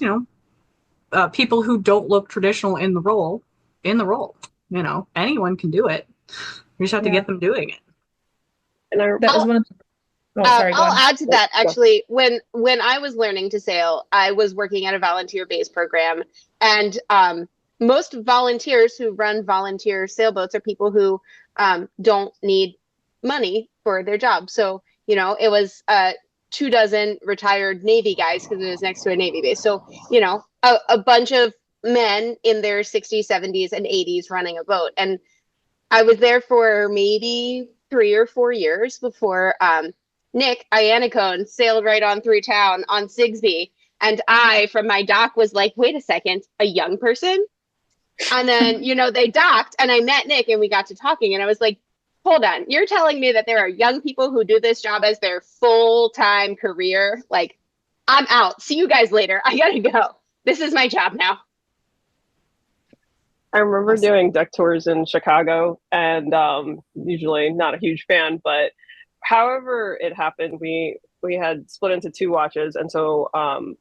people who don't look traditional in the role. Anyone can do it. We just have to get them doing it. And That was one of Oh, sorry, go I'll on. add to that. Actually, when I was learning to sail, I was working at a volunteer-based program, and most volunteers who run volunteer sailboats are people who don't need money for their job. So, it was 24 retired Navy guys because it was next to a Navy base. So, a bunch of men in their 60s, 70s, and 80s running a boat. And I was there for maybe 3 or 4 years before Nick Iannacone sailed right on through town on Sigsbee. And I, from my dock, was like, wait a second, a young person? And then, they docked and I met Nick and we got to talking. And I was like, hold on, you're telling me that there are young people who do this job as their full-time career? Like, I'm out. See you guys later. I gotta go. This is my job now. I remember doing deck tours in Chicago, and usually not a huge fan, but however it happened, we had split into 2 watches, and so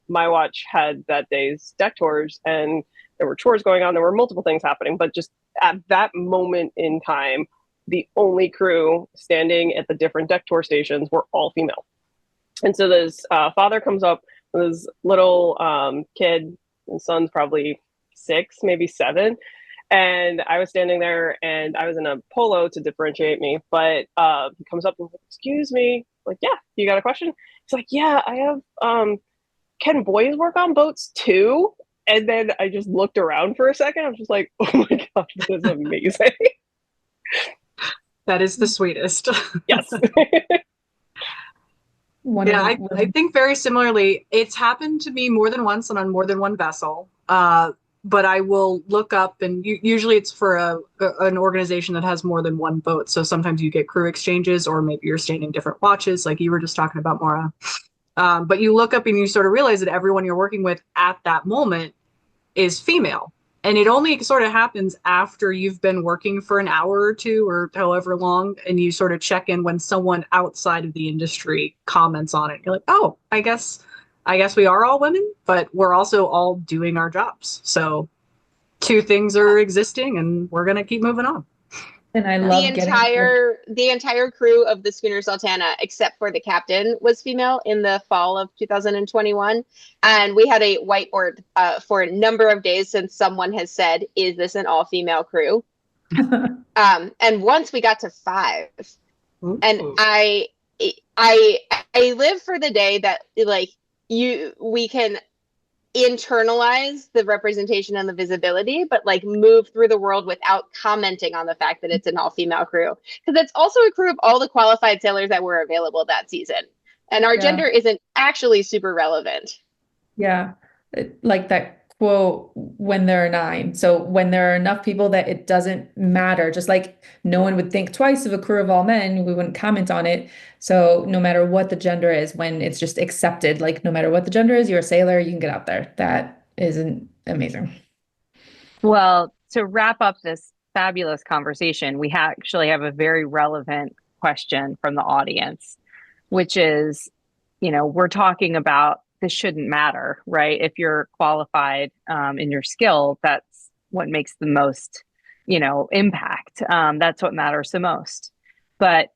my watch had that day's deck tours, and there were chores going on. There were multiple things happening, but just at that moment in time, the only crew standing at the different deck tour stations were all female. And so this father comes up with his little kid. His son's probably 6, maybe 7. And I was standing there and I was in a polo to differentiate me, but he comes up and is like, excuse me. I'm like, yeah, you got a question? He's like, yeah, I have, can boys work on boats too? And then I just looked around for a second. I was just like, oh my God, this is amazing. That is the sweetest. Yes. I think very similarly, it's happened to me more than once and on more than one vessel. But I will look up, and usually it's for an organization that has more than one boat. So sometimes you get crew exchanges, or maybe you're standing different watches, like you were just talking about, Maura. But you look up and you sort of realize that everyone you're working with at that moment is female. And it only sort of happens after you've been working for an hour or 2 or however long, and you sort of check in when someone outside of the industry comments on it. You're like, oh, I guess we are all women, but we're also all doing our jobs. So 2 things are existing, and we're going to keep moving on. And I love the entire crew of the schooner Sultana, except for the captain, was female in the fall of 2021. And we had a whiteboard for a number of days since someone has said, is this an all-female crew? And once we got to 5. Ooh. And I live for the day that we can internalize the representation and the visibility, but move through the world without commenting on the fact that it's an all-female crew, because it's also a crew of all the qualified sailors that were available that season, and our gender isn't actually super relevant. Like that quote, when there are 9. So when there are enough people that it doesn't matter, just like no one would think twice of a crew of all men, we wouldn't comment on it. So no matter what the gender is, when it's just accepted, no matter what the gender is, you're a sailor, you can get out there. That is amazing. Well, to wrap up this fabulous conversation, we actually have a very relevant question from the audience, which is, we're talking about this shouldn't matter, right? If you're qualified in your skill, that's what makes the most, impact. That's what matters the most. But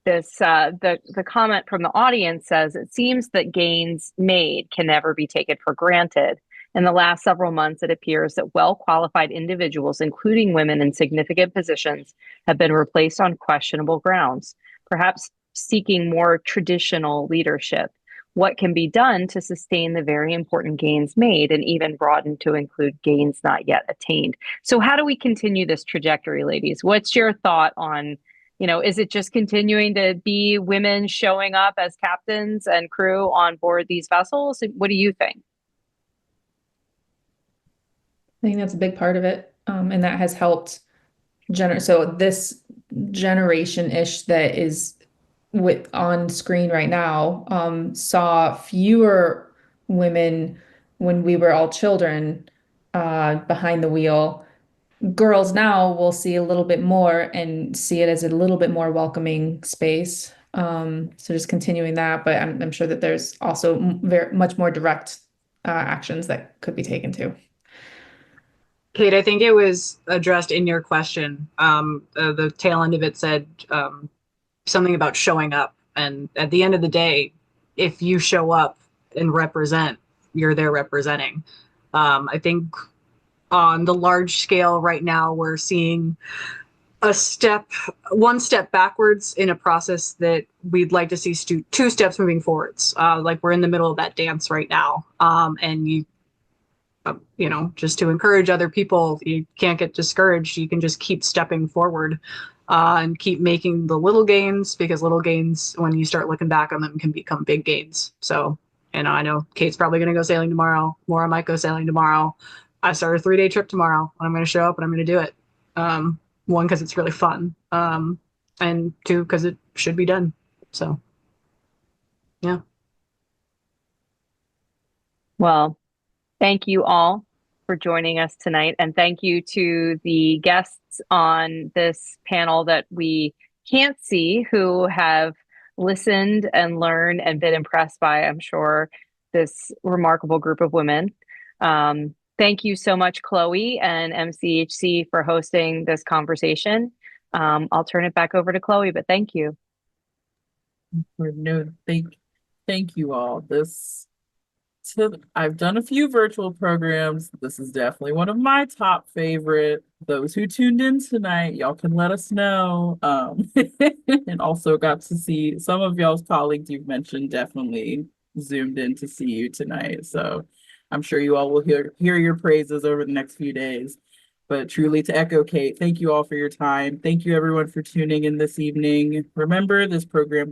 the comment from the audience says it seems that gains made can never be taken for granted. In the last several months, it appears that well-qualified individuals, including women in significant positions, have been replaced on questionable grounds, perhaps seeking more traditional leadership. What can be done to sustain the very important gains made and even broaden to include gains not yet attained? So how do we continue this trajectory, ladies? What's your thought on, is it just continuing to be women showing up as captains and crew on board these vessels? What do you think? I think that's a big part of it. And that has helped so this generation-ish that is with on screen right now, saw fewer women when we were all children, behind the wheel. Girls now will see a little bit more and see it as a little bit more welcoming space. So just continuing that, but I'm sure that there's also very much more direct actions that could be taken too. Kate, I think it was addressed in your question. The tail end of it said something about showing up. And at the end of the day, if you show up and represent, you're there representing. I think on the large scale right now, we're seeing one step backwards in a process that we'd like to see two steps moving forwards. Like we're in the middle of that dance right now. And just to encourage other people, you can't get discouraged. You can just keep stepping forward and keep making the little gains, because little gains, when you start looking back on them, can become big gains. So, I know Kate's probably going to go sailing tomorrow. Maura might go sailing tomorrow. I start a 3-day trip tomorrow, and I'm going to show up and I'm going to do it. One, because it's really fun. And two, because it should be done. So, yeah. Well, thank you all for joining us tonight. And thank you to the guests on this panel that we can't see, who have listened and learned and been impressed by, I'm sure, this remarkable group of women. Thank you so much, Chloe and MCHC, for hosting this conversation. I'll turn it back over to Chloe, but thank you. No, thank you all. I've done a few virtual programs. This is definitely one of my top favorite. Those who tuned in tonight, y'all can let us know. And also got to see some of y'all's colleagues you've mentioned definitely zoomed in to see you tonight. So I'm sure you all will hear your praises over the next few days. But truly, to echo Kate, thank you all for your time. Thank you everyone for tuning in this evening. Remember, this program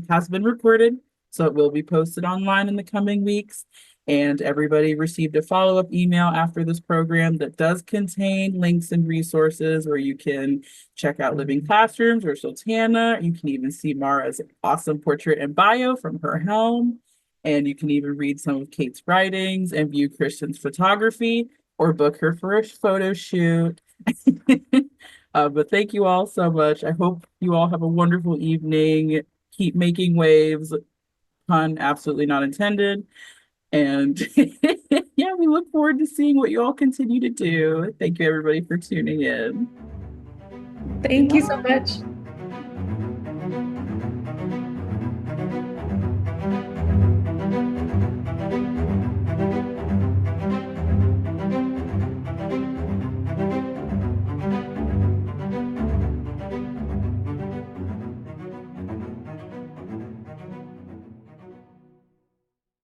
has been recorded, so it will be posted online in the coming weeks. And everybody received a follow-up email after this program that does contain links and resources where you can check out Living Classrooms or Sultana. You can even see Mara's awesome portrait and bio from her helm. And you can even read some of Kate's writings and view Kristen's photography or book her for a photo shoot. But thank you all so much. I hope you all have a wonderful evening. Keep making waves. Pun absolutely not intended. And yeah, we look forward to seeing what you all continue to do. Thank you everybody for tuning in. Thank you so much.